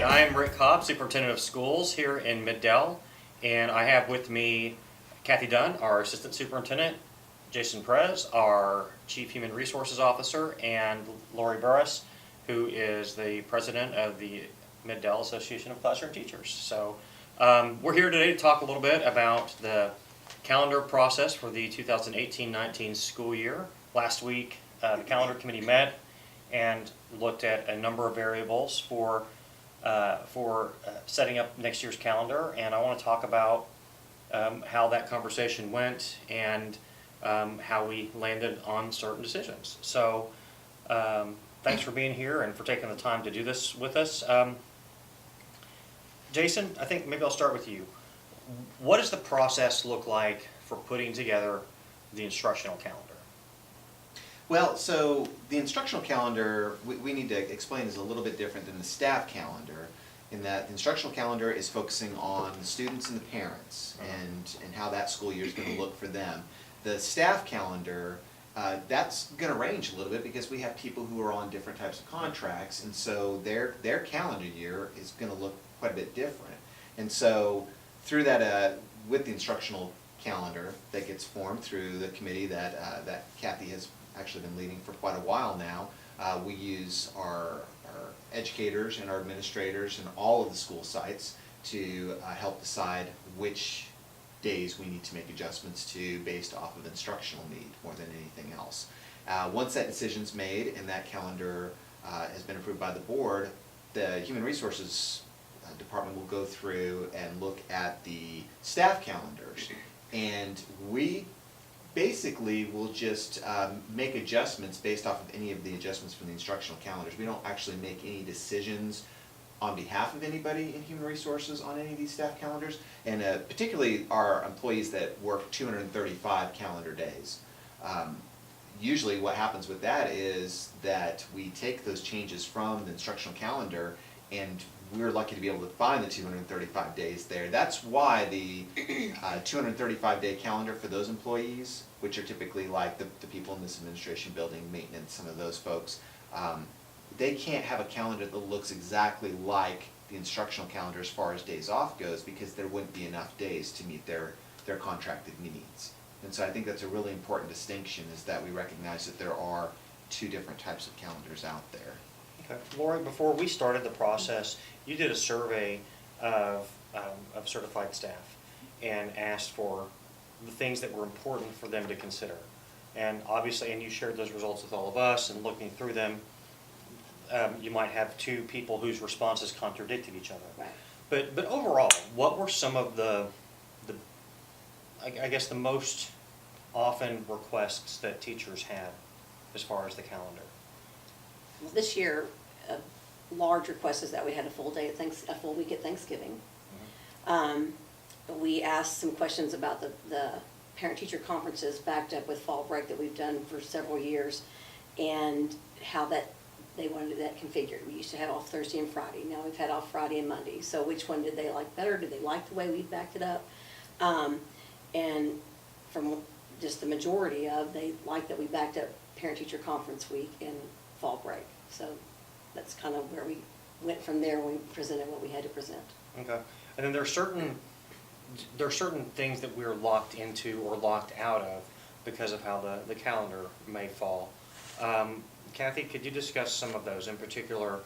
right, I'm Rick Cobb, Superintendent of Schools here in Mid-Del, and I have with me Kathy Dunn, our Assistant Superintendent, Jason Perez, our Chief Human Resources Officer, and Lori Burris, who is the President of the Mid-Del Association of Classroom Teachers. So we're here today to talk a little bit about the calendar process for the 2018-19 school year. Last week, the calendar committee met and looked at a number of variables for setting up next year's calendar, and I want to talk about how that conversation went and how we landed on certain decisions. So thanks for being here and for taking the time to do this with us. Jason, I think maybe I'll start with you. What does the process look like for putting together the instructional calendar? Well, so the instructional calendar, we need to explain, is a little bit different than the staff calendar, in that the instructional calendar is focusing on the students and the parents and how that school year is going to look for them. The staff calendar, that's going to range a little bit because we have people who are on different types of contracts, and so their calendar year is going to look quite a bit different. And so through that, with the instructional calendar that gets formed through the committee that Kathy has actually been leading for quite a while now, we use our educators and our administrators and all of the school sites to help decide which days we need to make adjustments to based off of instructional need more than anything else. Once that decision's made and that calendar has been approved by the board, the Human Resources Department will go through and look at the staff calendars, and we basically will just make adjustments based off of any of the adjustments from the instructional calendars. We don't actually make any decisions on behalf of anybody in Human Resources on any of these staff calendars, and particularly our employees that work 235 calendar days. Usually what happens with that is that we take those changes from the instructional calendar, and we're lucky to be able to find the 235 days there. That's why the 235-day calendar for those employees, which are typically like the people in this administration building, maintenance, some of those folks, they can't have a calendar that looks exactly like the instructional calendar as far as days off goes, because there wouldn't be enough days to meet their contracted needs. And so I think that's a really important distinction, is that we recognize that there are two different types of calendars out there. Okay. Lori, before we started the process, you did a survey of certified staff and asked for the things that were important for them to consider. And obviously, and you shared those results with all of us, and looking through them, you might have two people whose responses contradicted each other. Right. But overall, what were some of the I guess the most often requests that teachers had as far as the calendar? This year, a large request is that we had a full day at a full week at Thanksgiving. We asked some questions about the parent-teacher conferences backed up with fall break that we've done for several years, and how that they wanted that configured. We used to have off Thursday and Friday. Now we've had off Friday and Monday. So which one did they like better? Did they like the way we backed it up? And from just the majority of, they liked that we backed up parent-teacher conference week and fall break. So that's kind of where we went from there when we presented what we had to present. Okay. And then there are certain things that we're locked into or locked out of because of how the calendar may fall. Kathy, could you discuss some of those, in particular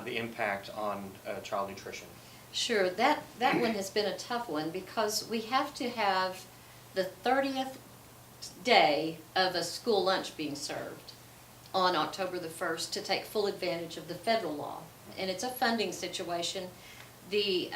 the impact on child nutrition? Sure, that one has been a tough one, because we have to have the 30th day of a school lunch being served on October the 1st to take full advantage of the federal law. And it's a funding situation. The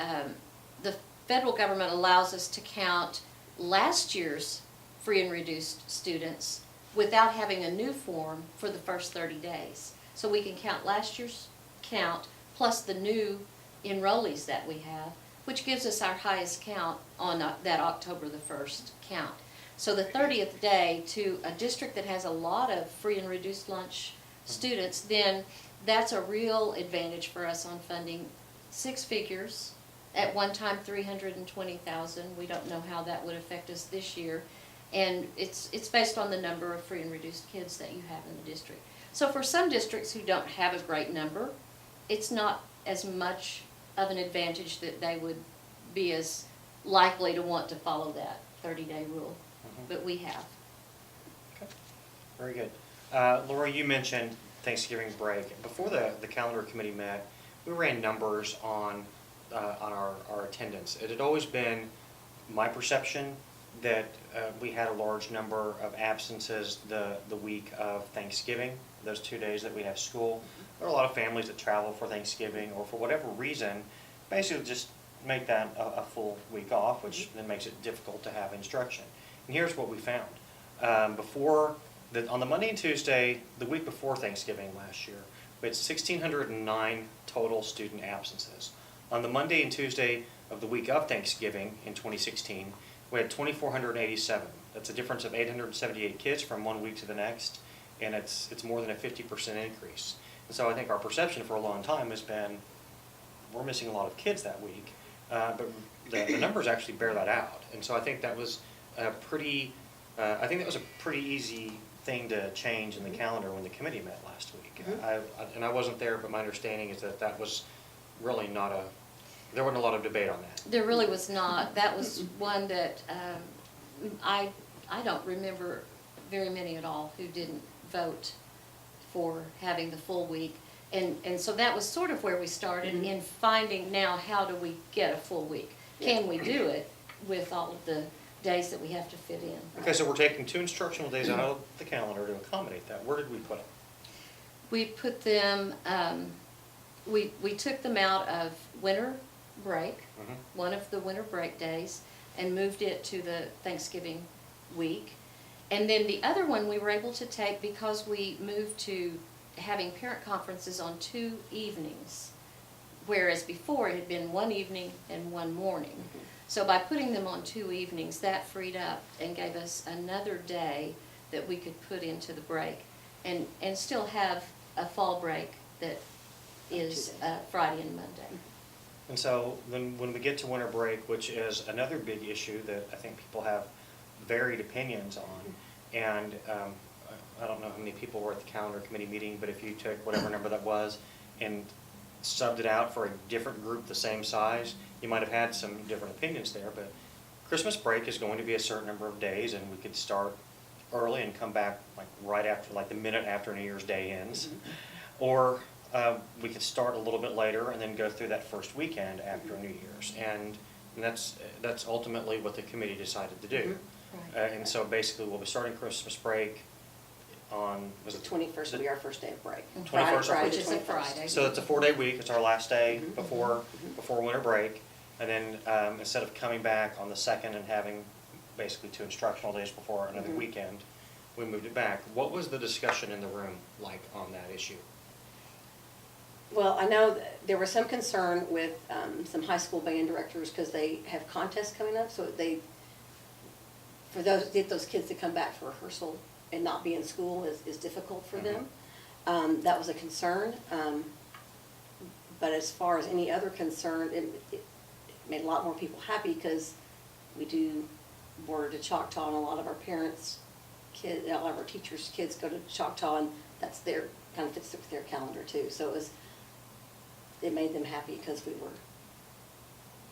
federal government allows us to count last year's free and reduced students without having a new form for the first 30 days. So we can count last year's count plus the new enrollees that we have, which gives us our highest count on that October the 1st count. So the 30th day to a district that has a lot of free and reduced lunch students, then that's a real advantage for us on funding. 6 figures, at one time 320,000. We don't know how that would affect us this year. And it's based on the number of free and reduced kids that you have in the district. So for some districts who don't have a great number, it's not as much of an advantage that they would be as likely to want to follow that 30-day rule. But we have. Okay, very good. Laura, you mentioned Thanksgiving break. Before the calendar committee met, we ran numbers on our attendance. It had always been my perception that we had a large number of absences the week of Thanksgiving, those 2 days that we have school. There are a lot of families that travel for Thanksgiving or for whatever reason, basically just make that a full week off, which then makes it difficult to have instruction. And here's what we found. On the Monday and Tuesday, the week before Thanksgiving last year, we had 1,609 total student absences. On the Monday and Tuesday of the week of Thanksgiving in 2016, we had 2,487. That's a difference of 878 kids from one week to the next, and it's more than a 50% increase. And so I think our perception for a long time has been we're missing a lot of kids that week, but the numbers actually bear that out. And so I think that was a pretty easy thing to change in the calendar when the committee met last week. And I wasn't there, but my understanding is that was really there wasn't a lot of debate on that. There really was not. That was one that I don't remember very many at all who didn't vote for having the full week. And so that was sort of where we started in finding now how do we get a full week? Can we do it with all of the days that we have to fit in? Okay, so we're taking 2 instructional days out of the calendar to accommodate that. Where did we put them? We put them, we took them out of winter break, one of the winter break days, and moved it to the Thanksgiving week. And then the other one we were able to take because we moved to having parent conferences on 2 evenings, whereas before it had been 1 evening and 1 morning. So by putting them on 2 evenings, that freed up and gave us another day that we could put into the break and still have a fall break that is Friday and Monday. And so then when we get to winter break, which is another big issue that I think people have varied opinions on, and I don't know how many people were at the calendar committee meeting, but if you took whatever number that was and subbed it out for a different group the same size, you might have had some different opinions there. But Christmas break is going to be a certain number of days, and we could start early and come back right after, the minute after New Year's Day ends. Or we could start a little bit later and then go through that first weekend after New Year's. And that's ultimately what the committee decided to do. Right. And so basically we'll be starting Christmas break on, was The it? 21st will be our first day of break. 21st, Friday, which is a 21st. Friday. So it's a 4-day week, it's our last day before winter break. And then instead of coming back on the 2nd and having basically 2 instructional days before another weekend, we moved it back. What was the discussion in the room like on that issue? Well, I know there was some concern with some high school band directors because they have contests coming up, so get those kids to come back for rehearsal and not be in school is difficult for them. That was a concern. But as far as any other concern, it made a lot more people happy because we do border to Choctaw, and a lot of our parents' kids, a lot of our teachers' kids go to Choctaw, and that's kind of fits with their calendar too. So it made them happy because we were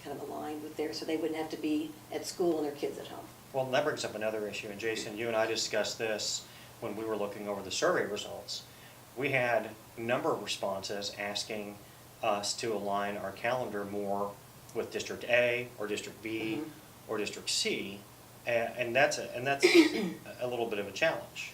kind of aligned with theirs, so they wouldn't have to be at school and their kids at home. Well, that brings up another issue, and Jason, you and I discussed this when we were looking over the survey results. We had a number of responses asking us to align our calendar more with District A or District B or District C, and that's a little bit of a challenge.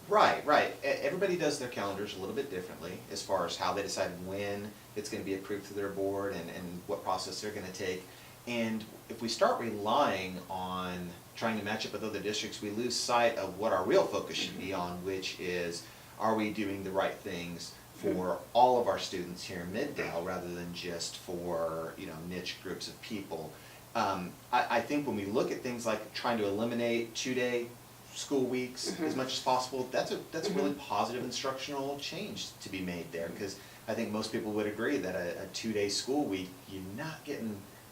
Right. Everybody does their calendars a little bit differently as far as how they decide when it's going to be approved through their board and what process they're going to take. And if we start relying on trying to match up with other districts, we lose sight of what our real focus should be on, which is, are we doing the right things for all of our students here in Middale rather than just for niche groups of people. I think when we look at things like trying to eliminate 2-day school weeks as much as possible, that's a really positive instructional change to be made there, because I think most people would agree that a 2-day school week, you're not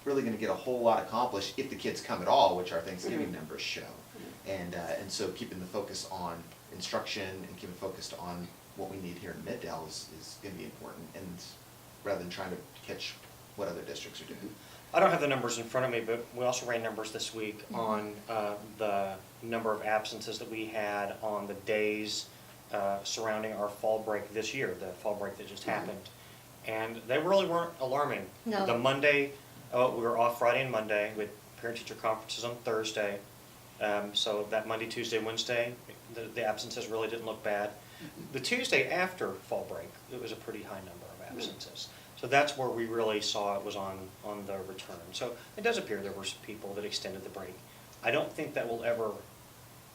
really going to get a whole lot accomplished if the kids come at all, which our Thanksgiving numbers show. And so keeping the focus on instruction and keeping focused on what we need here in Middale is going to be important, and rather than trying to catch what other districts are doing. I don't have the numbers in front of me, but we also ran numbers this week on the number of absences that we had on the days surrounding our fall break this year, the fall break that just happened. And they really weren't alarming. No. The Monday, we were off Friday and Monday with parent-teacher conferences on Thursday. So that Monday, Tuesday, Wednesday, the absences really didn't look bad. The Tuesday after fall break, it was a pretty high number of absences. So that's where we really saw it was on the return. So it does appear there were some people that extended the break. I don't think that will ever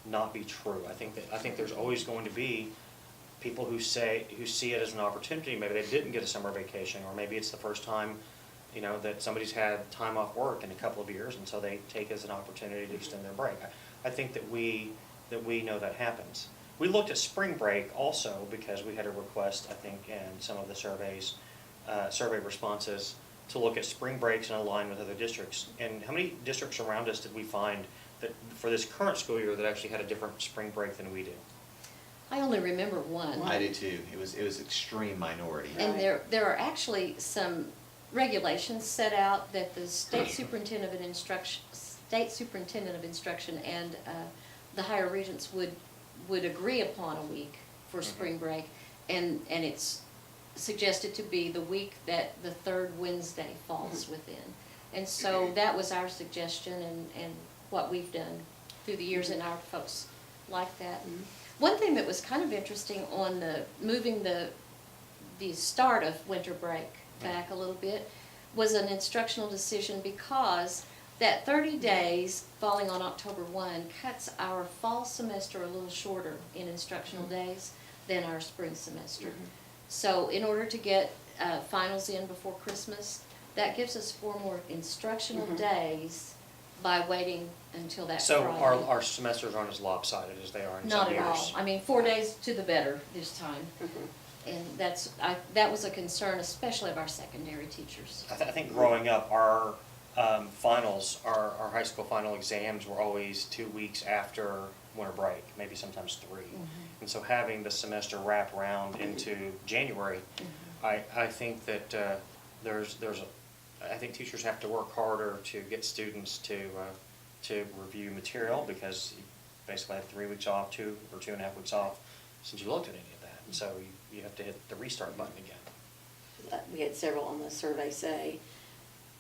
not be true. I think there's always going to be people who see it as an opportunity. Maybe they didn't get a summer vacation, or maybe it's the first time, that somebody's had time off work in a couple of years, and so they take it as an opportunity to extend their break. I think that we know that happens. We looked at spring break also because we had a request, I think, in some of the survey responses to look at spring breaks and align with other districts. And how many districts around us did we find that for this current school year that actually had a different spring break than we do? I only remember one. I do too. It was extreme minority. And there are actually some regulations set out that the state superintendent of instruction and the higher regents would agree upon a week for spring break, and it's suggested to be the week that the third Wednesday falls within. And so that was our suggestion and what we've done through the years, and our folks like that. One thing that was kind of interesting on moving the start of winter break back a little bit was an instructional decision, because that 30 days falling on October 1 cuts our fall semester a little shorter in instructional days than our spring semester. So in order to get finals in before Christmas, that gives us 4 more instructional days by waiting until that So Friday. our semesters aren't as lopsided as they are in Not some at all. years. I mean, 4 days to the better this time. And that was a concern, especially of our secondary teachers. I think growing up, our finals, our high school final exams were always 2 weeks after winter break, maybe sometimes 3. And so having the semester wrap around into January, I think that I think teachers have to work harder to get students to review material, because you basically have 3 weeks off, 2 or 2.5 weeks off since you looked at any of that. And so you have to hit the restart button again. We had several on the survey say,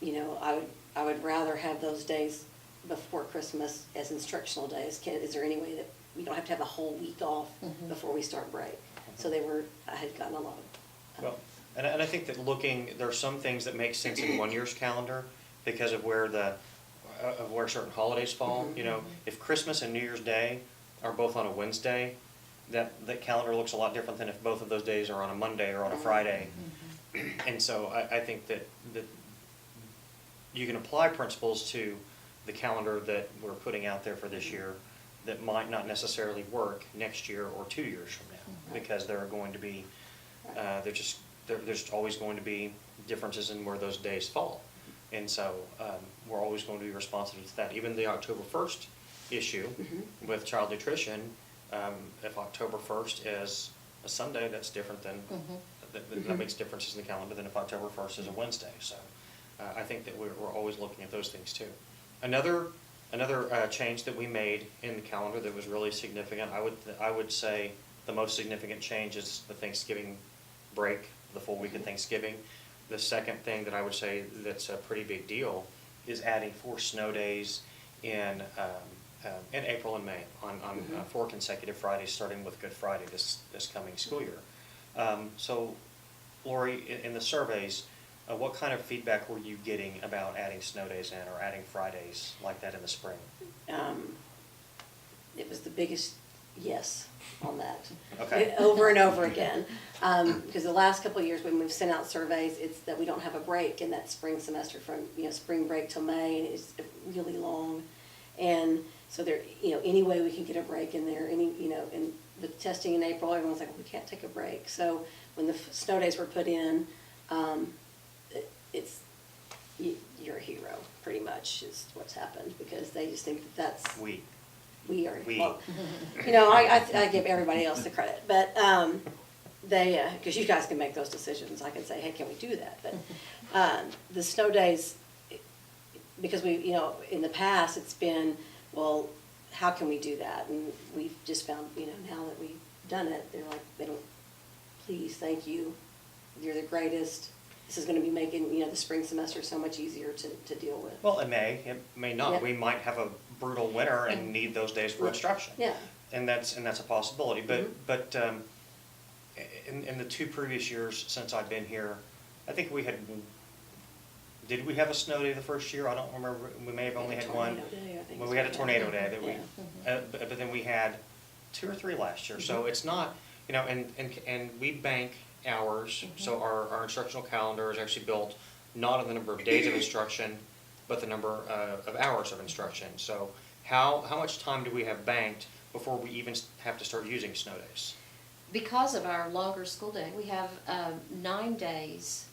I would rather have those days before Christmas as instructional days. Is there any way that we don't have to have a whole week off before we start break? So I had gotten a lot of. Well, and I think that there are some things that make sense in one year's calendar because of where certain holidays fall. If Christmas and New Year's Day are both on a Wednesday, that calendar looks a lot different than if both of those days are on a Monday or on a Friday. And so I think that you can apply principles to the calendar that we're putting out there for this year that might not necessarily work next year or 2 years from now, because there are going to be there's always going to be differences in where those days fall. And so we're always going to be responsive to that. Even the October 1st issue with child nutrition, if October 1st is a Sunday, that's different than, that makes differences in the calendar than if October 1st is a Wednesday. So I think that we're always looking at those things too. Another change that we made in the calendar that was really significant, I would say the most significant change is the Thanksgiving break, the full week of Thanksgiving. The second thing that I would say that's a pretty big deal is adding 4 snow days in April and May on 4 consecutive Fridays, starting with Good Friday this coming school year. So, Lori, in the surveys, what kind of feedback were you getting about adding snow days in or adding Fridays like that in the spring? It was the biggest yes on that. Okay. Over and over again. Because the last couple of years when we've sent out surveys, it's that we don't have a break in that spring semester from, spring break till May, and it's really long. And so there, any way we can get a break in there, and with testing in April, everyone's like, well, we can't take a break. So when the snow days were put in, you're a hero, pretty much, is what's happened, because they just think that that's. We are. We. Well, I give everybody else the credit, but they, because you guys can make those decisions. I can say, hey, can we do that? But The snow days, because we, in the past, it's been, well, how can we do that? And we've just found, now that we've done it, they don't, please, thank you, you're the greatest. This is gonna be making, the spring semester so much easier to deal with. Well, it may not. Yeah. We might have a brutal winter and need those days for Yeah. instruction. Yeah. And that's a possibility, Mhm. but in the 2 previous years since I've been here, I think did we have a snow day the first year? I don't remember, we may have only had one. Tornado day, I think Well, is we had a what tornado day that we, Yeah. but then we had 2 or 3 last year, so Mhm. it's not, and we bank hours, so our instructional calendar is actually built not on the number of days of instruction, but the number of hours of instruction. So how much time do we have banked before we even have to start using snow days? Because of our longer school day, we have 9 days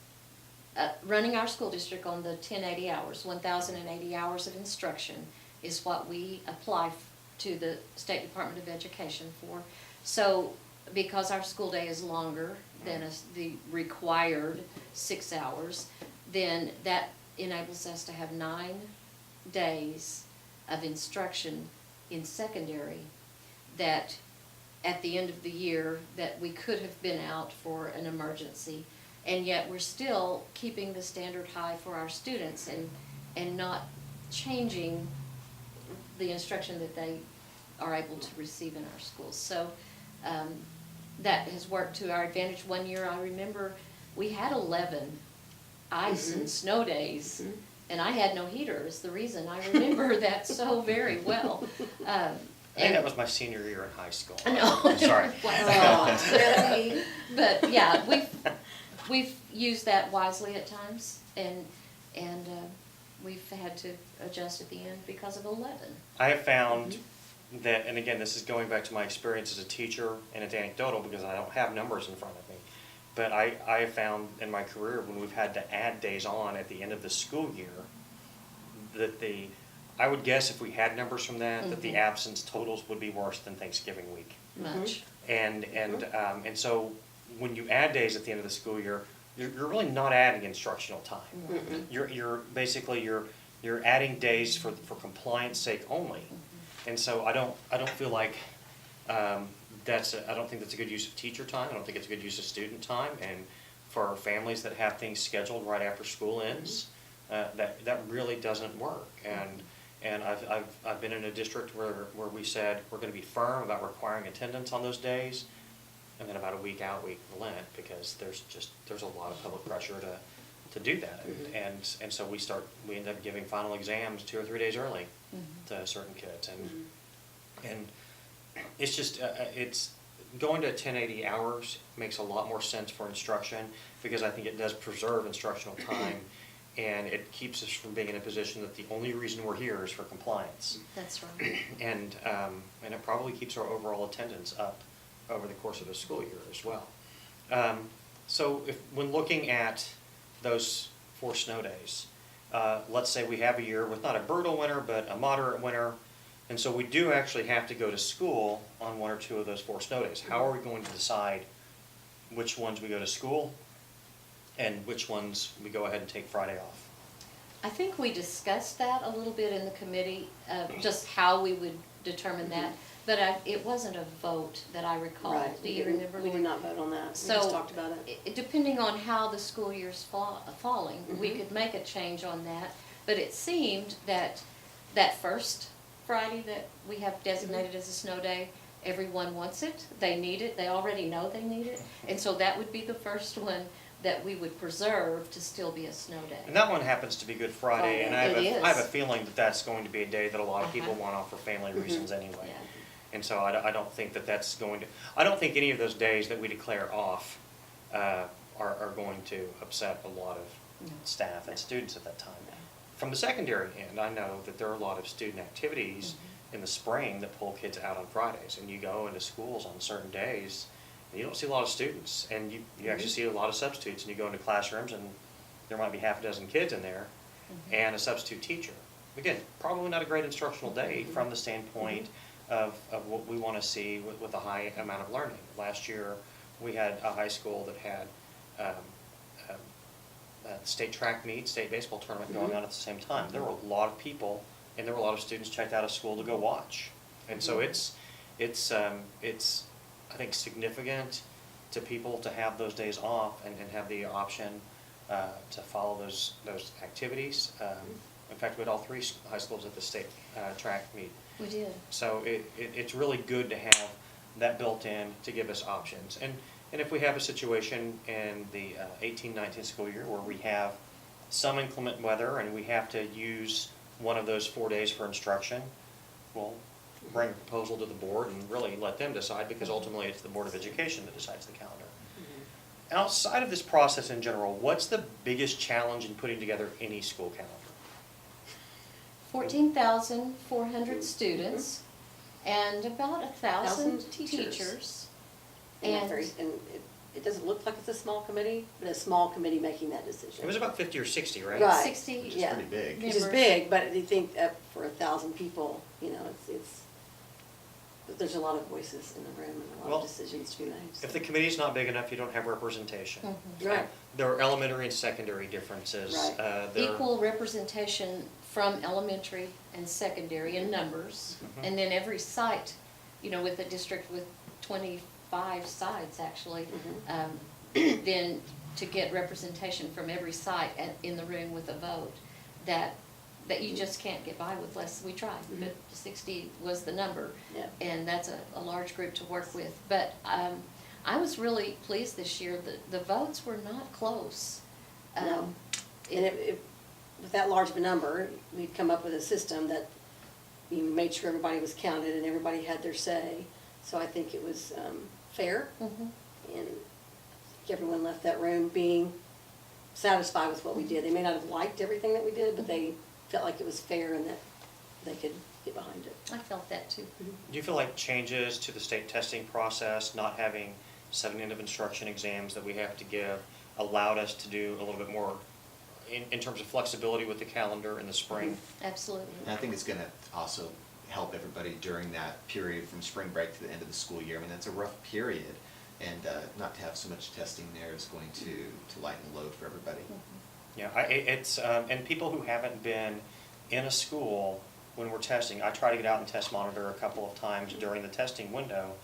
running our school district on the 1080 hours. 1,080 hours of instruction is what we apply to the State Department of Education for. So because our school day is longer than the required 6 hours, then that enables us to have 9 days of instruction in secondary that at the end of the year that we could have been out for an emergency, and yet we're still keeping the standard high for our students and not changing the instruction that they are able to receive in our schools. So that has worked to our advantage. One year, I remember, we had 11 ice and snow days, and I had no heater is the reason. I remember that so very well. I think that was my senior year in high school. No. I'm sorry. Oh, really? But yeah, we've used that wisely at times, and we've had to adjust at the end because of 11. I have found that, and again, this is going back to my experience as a teacher, and it's anecdotal because I don't have numbers in front of me, but I have found in my career when we've had to add days on at the end of the school year, that I would guess if we had numbers from that the absence totals would be worse than Thanksgiving week. Much. And so when you add days at the end of the school year, you're really not adding instructional time. You're basically you're adding days for compliance sake only. And so I don't feel like I don't think that's a good use of teacher time. I don't think it's a good use of student time. And for our families that have things scheduled right after school ends, that really doesn't work. And I've been in a district where we said we're going to be firm about requiring attendance on those days, and then about a week out we relent because there's a lot of public pressure to do that, and so we end up giving final exams 2 or 3 days early to certain kids, and it's just it's going to 1080 hours makes a lot more sense for instruction because I think it does preserve instructional time. And it keeps us from being in a position that the only reason we're here is for compliance. That's right. And it probably keeps our overall attendance up over the course of a school year as well. So when looking at those 4 snow days, let's say we have a year with not a brutal winter, but a moderate winter, and so we do actually have to go to school on 1 or 2 of those 4 snow days. How are we going to decide which ones we go to school and which ones we go ahead and take Friday off? I think we discussed that a little bit in the committee, just how we would determine that, but it wasn't a vote that I recall. Right. Do you remember? We did not vote on that. We So, just talked about it. Depending on how the school year's falling, we could make a change on that, but it seemed that first Friday that we have designated as a snow day, everyone wants it, they need it, they already know they need it, and so that would be the first one that we would preserve to still be a snow day. And that one happens to be Good Friday, and I It have a is. feeling that that's going to be a day that a lot of people want off for family reasons anyway. Yeah. And so I don't think that's going to, I don't think any of those days that we declare off are going to upset a lot of staff and students at that time. From the secondary end, I know that there are a lot of student activities in the spring that pull kids out on Fridays, and you go into schools on certain days, and you don't see a lot of students, and you actually see a lot of substitutes, and you go into classrooms, and there might be half a dozen kids in there, and a substitute teacher. Again, probably not a great instructional day from the standpoint of what we want to see with a high amount of learning. Last year, we had a high school that had state track meet, state baseball tournament going on at the same time. There were a lot of people, and there were a lot of students checked out of school to go watch. And so it's I think significant to people to have those days off and have the option to follow those activities. In fact, we had all three high schools at the state track meet. We did. So it's really good to have that built in to give us options. And if we have a situation in the 18-19 school year where we have some inclement weather and we have to use one of those 4 days for instruction, we'll bring a proposal to the board and really let them decide, because ultimately it's the Board of Education that decides the calendar. Outside of this process in general, what's the biggest challenge in putting together any school calendar? 14,400 students and about 1,000 1,000 teachers. teachers. And it doesn't look like it's a small committee, but a small committee making that decision. It was about 50 or 60, right? Right. 60, Which is Yeah. pretty big. Which is members. big, but you think for 1,000 people, but there's a lot of voices in the room and a lot Well, of decisions to be made. so. If the committee's not big enough, you don't have representation. Mhm. Right. There are elementary and secondary differences. Right. There- Equal representation from elementary and secondary in numbers. Mhm. And then every site, with a district with 25 sites actually, then to get representation from every site in the room with a vote, that you just can't get by with less. We tried, but 60 was the number. Yeah. And that's a large group to work with. But I was really pleased this year that the votes were not close. No. And with that large of a number, we'd come up with a system that made sure everybody was counted and everybody had their say. So I think it was fair, Mhm. and everyone left that room being satisfied with what we did. They may not have liked everything that we did, but they felt like it was fair and that they could get behind it. I felt that too. Do you feel like changes to the state testing process, not having 7 end of instruction exams that we have to give, allowed us to do a little bit more in terms of flexibility with the calendar in the spring? Absolutely. And I think it's gonna also help everybody during that period from spring break to the end of the school year. I mean, that's a rough period, and not to have so much testing there is going to lighten the load for everybody. Yeah, it's, and people who haven't been in a school when we're testing, I try to get out and test monitor a couple of times during the testing window,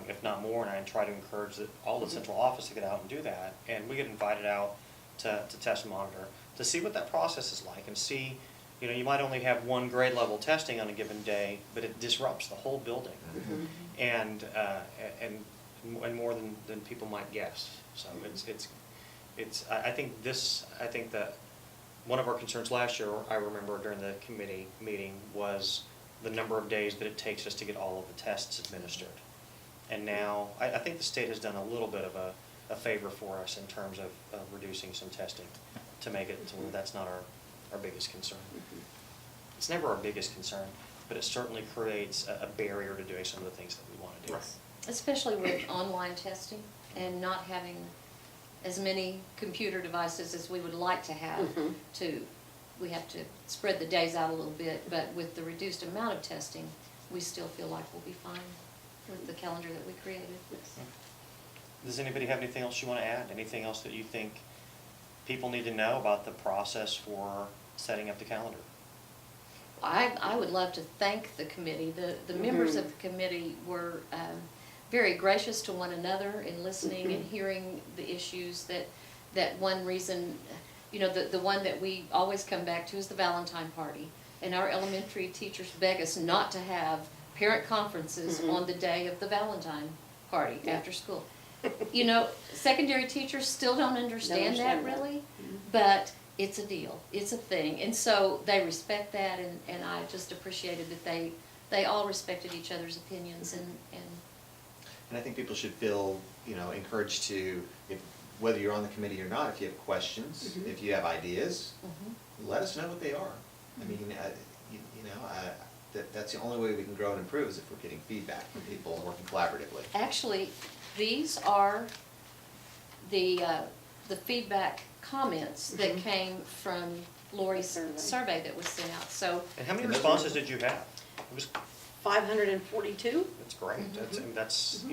if not more, and I try to encourage all the central office to get out and do that. And we get invited out to test monitor, to see what that process is like and see, you might only have one grade level testing on a given day, but it disrupts the whole building. Mhm. And more than people might guess. So I think that one of our concerns last year, I remember during the committee meeting, was the number of days that it takes us to get all of the tests administered. And now, I think the state has done a little bit of a favor for us in terms of reducing some testing to make it to where that's not our biggest concern. It's never our biggest concern, but it certainly creates a barrier to doing some of the things that we want to do. Right. Especially with online testing and not having as many computer devices as we would like to have. We have to spread the days out a little bit, but with the reduced amount of testing, we still feel like we'll be fine with the calendar that we created. Does anybody have anything else you want to add? Anything else that you think people need to know about the process for setting up the calendar? I would love to thank the committee. The members of the committee were very gracious to one another in listening and hearing the issues that one reason, the one that we always come back to is the Valentine party. And our elementary teachers beg us not to have parent conferences on the day of the Valentine party after school. Secondary teachers still don't understand that really, but it's a deal, it's a thing. And so they respect that, and I just appreciated that they all respected each other's opinions and And I think people should feel, encouraged to, whether you're on the committee or not, if you have questions, if you have ideas, let us know what they are. I mean, that's the only way we can grow and improve is if we're getting feedback from people and working collaboratively. actually, these are the feedback comments that came from Lori's survey that was sent out, so. And how many And those responses are- did you have? It was 542? That's great. That's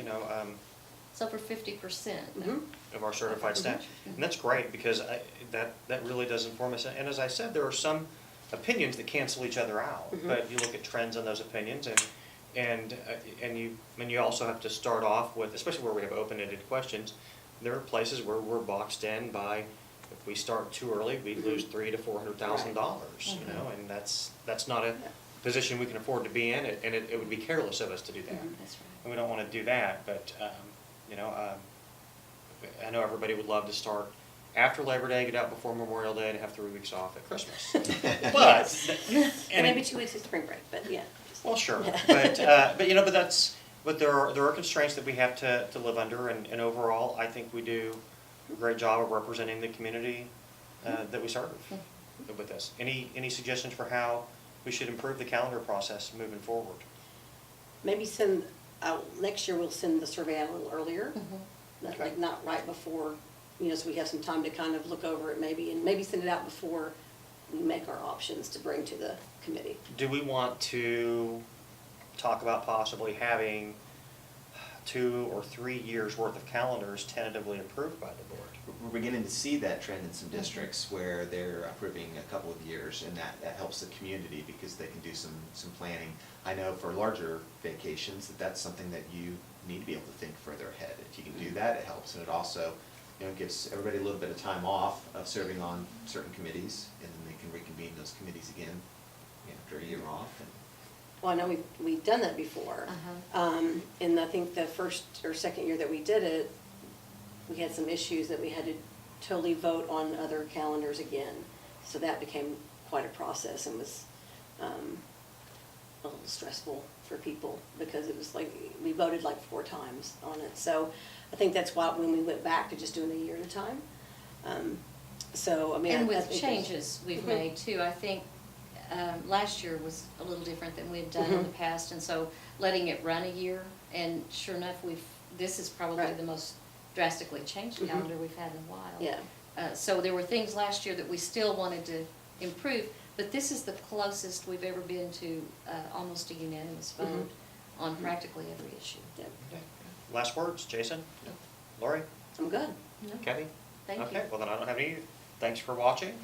It's over 50%. Mhm. of our certified staff. And that's great, because that really does inform us. And as I said, there are some opinions that cancel each other out, Mhm. but you look at trends in those opinions, and you also have to start off with, especially where we have open-ended questions, there are places where we're boxed in by, if we start too early, we lose $300,000 to $400,000, you know, and that's not a position we can afford to be in, and it would be careless of us to do that. That's right. And we don't want to do that, but, you know, I know everybody would love to start after Labor Day, get out before Memorial Day, and have 3 weeks off at Christmas. But, And maybe 2 weeks of spring break, but yeah. well, sure, but you know, but there are constraints that we have to live under, and overall, I think we do a great job of representing the community that we serve with this. Any suggestions for how we should improve the calendar process moving forward? Maybe next year we'll send the survey out a little earlier, Okay. like not right before, you know, so we have some time to kind of look over it maybe, and maybe send it out before we make our options to bring to the committee. Do we want to talk about possibly having 2 or 3 years' worth of calendars tentatively approved by the board? We're beginning to see that trend in some districts where they're approving a couple of years, and that helps the community because they can do some planning. I know for larger vacations, that's something that you need to be able to think further ahead. If you can do that, it helps, and it also, you know, gives everybody a little bit of time off of serving on certain committees, and then they can reconvene those committees again, you know, after a year off. And Well, I know we've done that before. And I think the first or second year that we did it, we had some issues that we had to totally vote on other calendars again. So that became quite a process and was a little stressful for people because it was like, we voted like 4 times on it. So I think that's why when we went back to just doing a year at a time. So, I mean. And I with think there's- changes we've made too, I think last year was a little different than we had done in the past, and so letting it run a year, and sure enough, this is probably Right. the most drastically changed calendar we've had in a while. Yeah. So there were things last year that we still wanted to improve, but this is the closest we've ever been to almost a unanimous vote on practically every issue. Yeah. Okay. Last words, Jason? Lori? I'm good. No? Kathy? Thank you. Okay, well then I don't have any. Thanks for watching,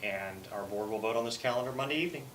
and our board will vote on this calendar Monday evening.